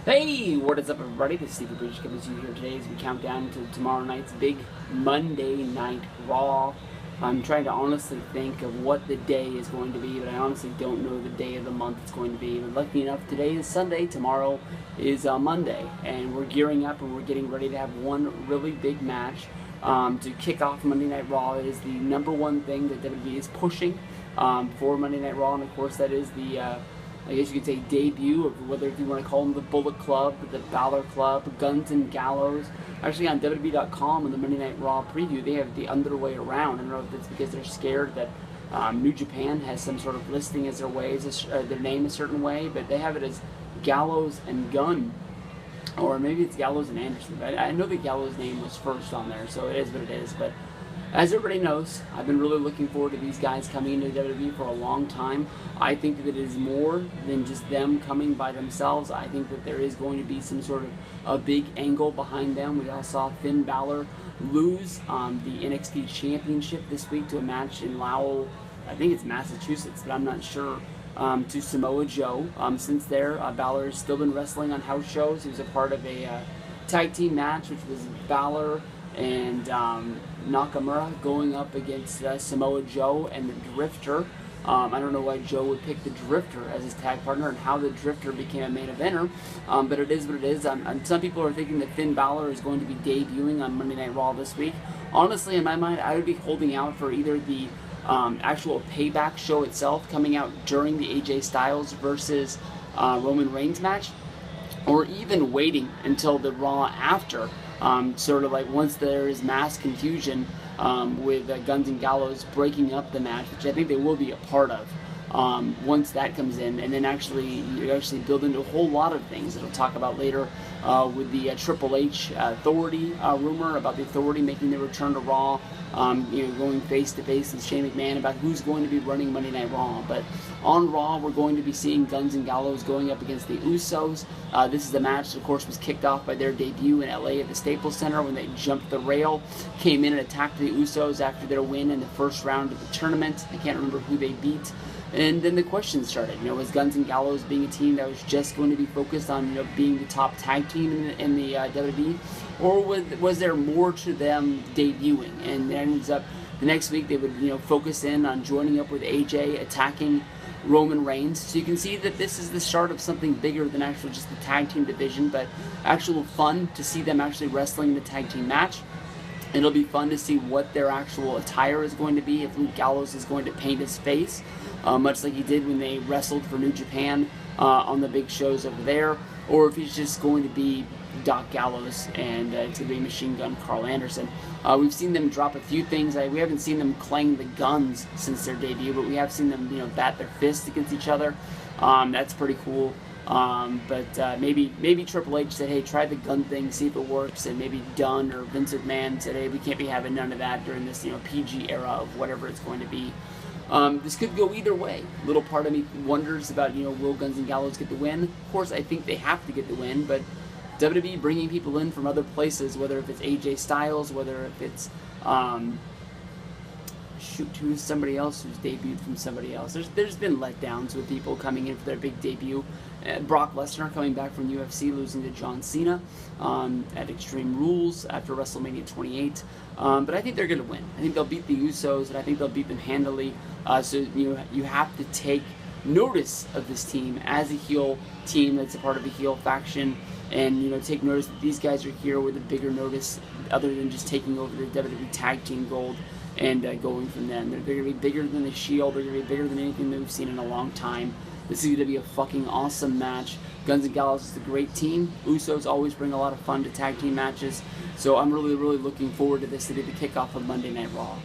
Hey, what is up, everybody? This is Steve Breach coming to you here today as we count down to tomorrow night's big Monday Night Raw. I'm trying to honestly think of what the day is going to be, but I honestly don't know the day of the month it's going to be. But lucky enough, today is Sunday, tomorrow is Monday, and we're gearing up and we're getting ready to have one really big match to kick off Monday Night Raw. It is the number one thing that WWE is pushing for Monday Night Raw, and of course that is the I guess you could say debut of whether if you want to call them the Bullet Club, the Balor Club, Guns and Gallows. Actually, on WWE.com in the Monday Night Raw preview, they have the other way around. I don't know if it's because they're scared that New Japan has some sort of listing as their name a certain way, but they have it as Gallows and Gunn. Or maybe it's Gallows and Anderson. But I know the Gallows name was first on there, so it is what it is. But as everybody knows, I've been really looking forward to these guys coming into WWE for a long time. I think that it is more than just them coming by themselves. I think that there is going to be some sort of a big angle behind them. We all saw Finn Balor lose the NXT Championship this week to a match in Lowell, I think it's Massachusetts, but I'm not sure, to Samoa Joe. Since there, Balor has still been wrestling on house shows. He was a part of a tag team match, which was Balor and Nakamura going up against Samoa Joe and the Drifter. I don't know why Joe would pick the Drifter as his tag partner and how the Drifter became a main eventer, but it is what it is. Some people are thinking that Finn Balor is going to be debuting on Monday Night Raw this week. Honestly, in my mind, I would be holding out for either the actual Payback show itself coming out during the AJ Styles versus Roman Reigns match, or even waiting until the Raw after. Sort of like once there is mass confusion with Guns and Gallows breaking up the match, which I think they will be a part of once that comes in, and then you actually build into a whole lot of things that we'll talk about later with the Triple H Authority rumor about the Authority making their return to Raw, going face to face with Shane McMahon about who's going to be running Monday Night Raw. But on Raw, we're going to be seeing Guns and Gallows going up against the Usos. This is the match that, of course, was kicked off by their debut in LA at the Staples Center when they jumped the rail, came in and attacked the Usos after their win in the first round of the tournament. I can't remember who they beat. And then the questions started. Was Guns and Gallows being a team that was just going to be focused on being the top tag team in the WWE, or was there more to them debuting? And it ends up the next week they would focus in on joining up with AJ, attacking Roman Reigns. So you can see that this is the start of something bigger than actually just the tag team division, but actual fun to see them actually wrestling in the tag team match. It'll be fun to see what their actual attire is going to be, if Luke Gallows is going to paint his face, much like he did when they wrestled for New Japan on the big shows over there, or if he's just going to be Doc Gallows and it's going to be Machine Gun Carl Anderson. We've seen them drop a few things. We haven't seen them clang the guns since their debut, but we have seen them bat their fists against each other. That's pretty cool. But maybe Triple H said, hey, try the gun thing, see if it works, and maybe Dunn or Vince McMahon said, hey, we can't be having none of that during this PG era of whatever it's going to be. This could go either way. Little part of me wonders about, will Guns and Gallows get the win? Of course, I think they have to get the win, but WWE bringing people in from other places, whether if it's AJ Styles, whether if it's who's somebody else who's debuted from somebody else. There's been letdowns with people coming in for their big debut. Brock Lesnar coming back from UFC, losing to John Cena at Extreme Rules after WrestleMania 28. But I think they're going to win. I think they'll beat the Usos, and I think they'll beat them handily. So you have to take notice of this team as a heel team that's a part of a heel faction, and take notice that these guys are here with a bigger notice other than just taking over the WWE Tag Team Gold and going from them. They're going to be bigger than the Shield. They're going to be bigger than anything that we've seen in a long time. This is going to be a fucking awesome match. Guns and Gallows is a great team. Usos always bring a lot of fun to tag team matches. So I'm really, really looking forward to this to be the kickoff of Monday Night Raw.